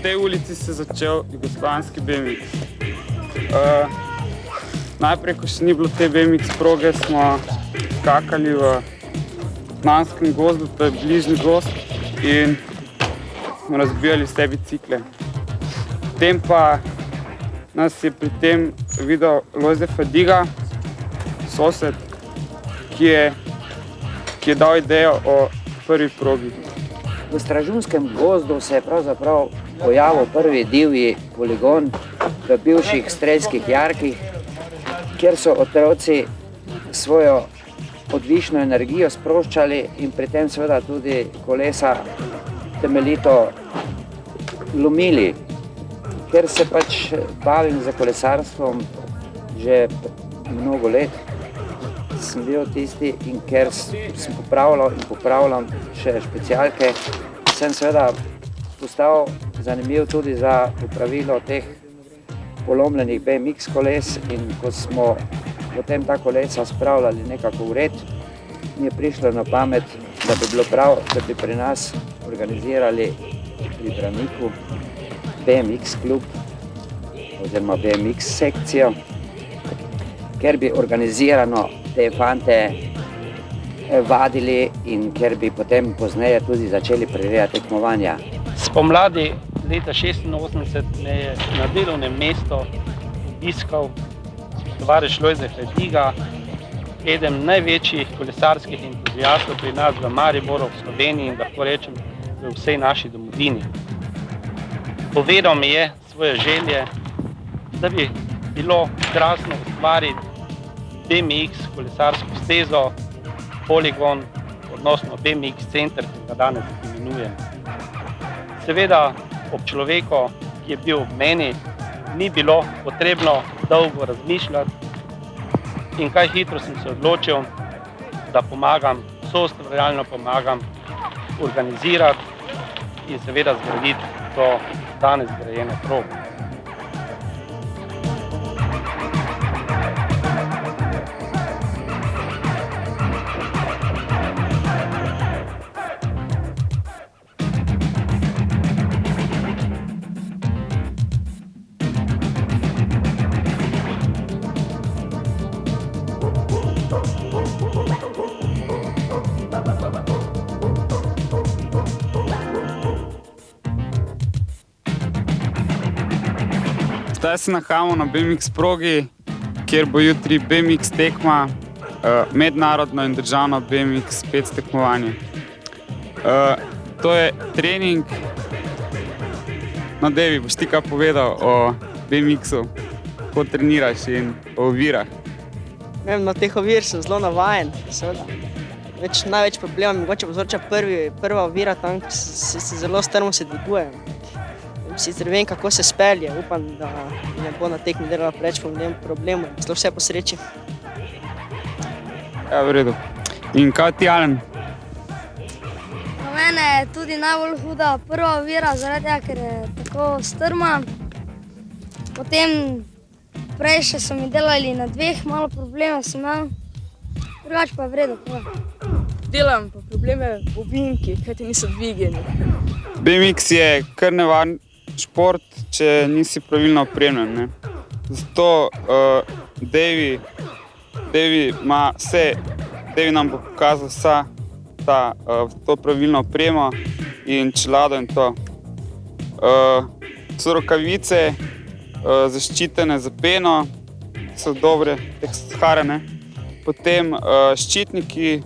tej ulici se začel jugoslovanski BMX. Najprej, ko še ni bilo te BMX proge, smo skakali v Nanskem gozdu, to je bližnji gozd, in smo razbijali vse bicikle. Potem pa nas je pri tem videl Lojze Fadiga, sosed, ki je dal idejo o prvi progi. V Stražunskem gozdu se je pravzaprav pojavil prvi divji poligon v bivših strelskih jarkih, kjer so otroci svojo odlično energijo sproščali in pri tem seveda tudi kolesa temeljito lomili. Ker se pač bavim za kolesarstvom že mnogo let, sem bil tisti in ker sem popravljal in popravljam še specialke, sem seveda postal zanimiv tudi za popravilo teh polomljenih BMX koles, in ko smo potem ta kolesa spravljali nekako v red, mi je prišlo na pamet, da bi bilo prav, da bi pri nas organizirali pri Braniku BMX klub oziroma BMX sekcijo, ker bi organizirano te fante vadili in ker bi potem pozneje tudi začeli prirejati tekmovanja. Spomladi leta 86 me je na delovnem mestu obiskal tovariš Lojze Fadiga, eden največjih kolesarskih entuzijastov pri nas v Mariboru, v Sloveniji in lahko rečem v vsej naši domovini. Povedal mi je svoje želje, da bi bilo krasno ustvariti BMX kolesarsko stezo, poligon, odnosno BMX center, ki ga danes imenujem. Seveda ob človeku, ki je bil ob meni, ni bilo potrebno dolgo razmišljati in kaj hitro sem se odločil, da pomagam, soustvarjalno pomagam organizirati in seveda zgraditi to danes zgrajeno progo. Zdaj se nahajamo na BMX progi, kjer bo jutri BMX tekma, mednarodno in državno BMX 5 tekmovanje. To je trening. No, Devi, boš ti kaj povedal o BMX-u, kako treniraš in o ovirah? Na teh ovir sem zelo navajen, seveda. Največ problema mi mogoče povzroča prva ovira tam, ko se zelo strmo se dvigujem. Sicer vem, kako se spelje, upam, da ne bo na tekmi delala preveč problemov, zelo vse po sreči. Ja, v redu. In kaj ti, Alen? Na mene je tudi najbolj huda prva ovira, zaradi tega, ker je tako strma. Potem prej še so mi delali na dveh, malo probleme sem imel, drugače pa je v redu. Delam pa probleme v ovinki, kajti niso dvigeni. BMX je kar nevaren šport, če nisi pravilno opremljen. Zato Devi nam bo pokazal to pravilno opremo in čelado in to. So rokavice zaščitene za peno, so dobre, harane. Potem ščitniki,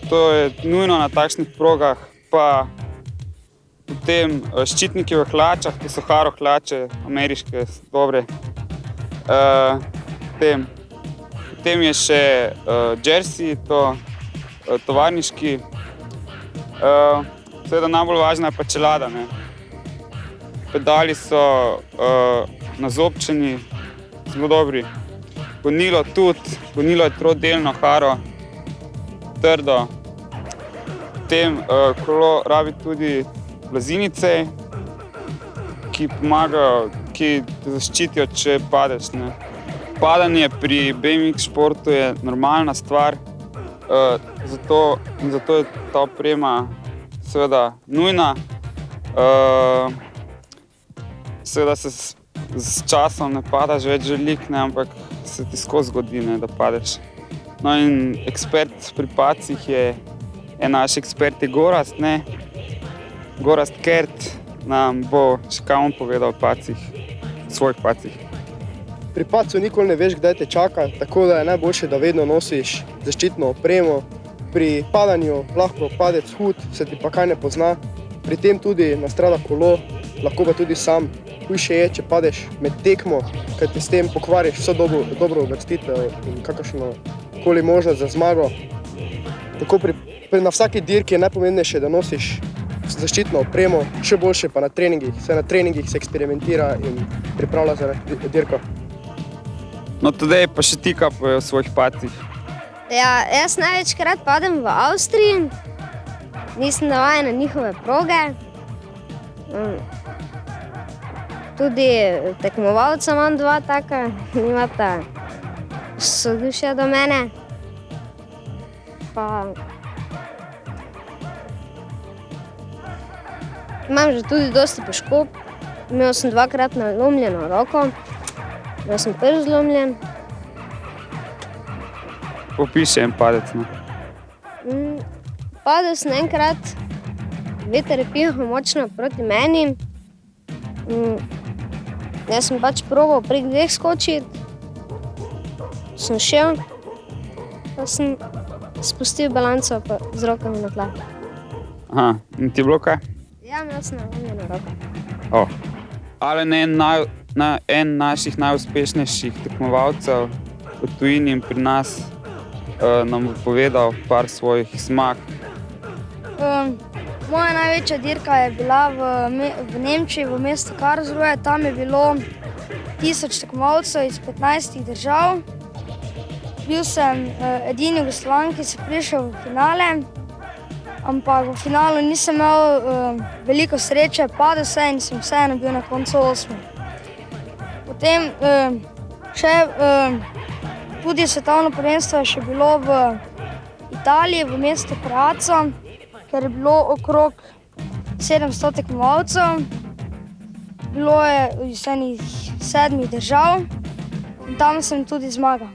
to je nujno na takšnih progah, pa potem ščitniki v hlačah, to so haro hlače, ameriške, dobre. Potem je še jersey, tovarniški. Seveda najbolj važna je pa čelada. Pedali so nazobčeni, zelo dobri. Gonilo tudi, gonilo je trodelno, haro, trdo. Potem kolo rabi tudi blazinice, ki pomagajo, ki te zaščitijo, če padeš. Padanje pri BMX športu je normalna stvar, zato je ta oprema seveda nujna. seveda se s časom ne padaš več želik, ne, ampak se ti skozi zgodi, ne, da padeš. No in ekspert pri pacih je naš ekspert je Gorazd, ne. Gorazd Kert nam bo še kaj on povedal o pacih, svojih pacih. Pri padcu nikoli ne veš, kdaj te čaka, tako da je najboljše, da vedno nosiš zaščitno opremo. Pri padanju lahko padec hud, se ti pa kaj ne pozna. Pri tem tudi nastrada kolo, lahko pa tudi sam. Hujše je, če padeš med tekmo, ker ti s tem pokvariš vso dobro uvrstitev in kakršno koli možnost za zmago. Tako na vsaki dirki je najpomembnejše, da nosiš zaščitno opremo, še boljše pa na treningih. Saj na treningih se eksperimentira in pripravlja za dirko. No, Tadej, pa še ti kaj povej o svojih pacih. Ja, jaz največkrat padem v Avstriji, nisem navajen na njihove proge. Tudi tekmovalca imam dva taka, nimata sodušja do mene. Imam že tudi dosti poškodb, imel sem dvakrat nalomljeno roko, imel sem prst zlomljen. Opiši en padec, no. Padel sem enkrat, veter je pihal močno proti meni. Jaz sem pač probal prek dveh skočiti, sem šel, pa sem spustil balanco z rokami na tla. Aha, in ti je bilo kaj? Ja, imel sem nalomljeno roko. Alen je en naših najuspešnejših tekmovalcev v tujini in pri nas nam bo povedal par svojih zmag. Moja največja dirka je bila v Nemčiji, v mestu Karlsruhe. Tam je bilo 1000 tekmovalcev iz 15 držav. Bil sem edini Jugoslavan, ki sem prišel v finale, ampak v finalu nisem imel veliko sreče, padel sem in sem vseeno bil na koncu 8. Potem tudi svetovno prvenstvo je še bilo v Italiji, v mestu Praco, ker je bilo okrog 700 tekmovalcev. Bilo je iz 7 držav in tam sem tudi zmagal.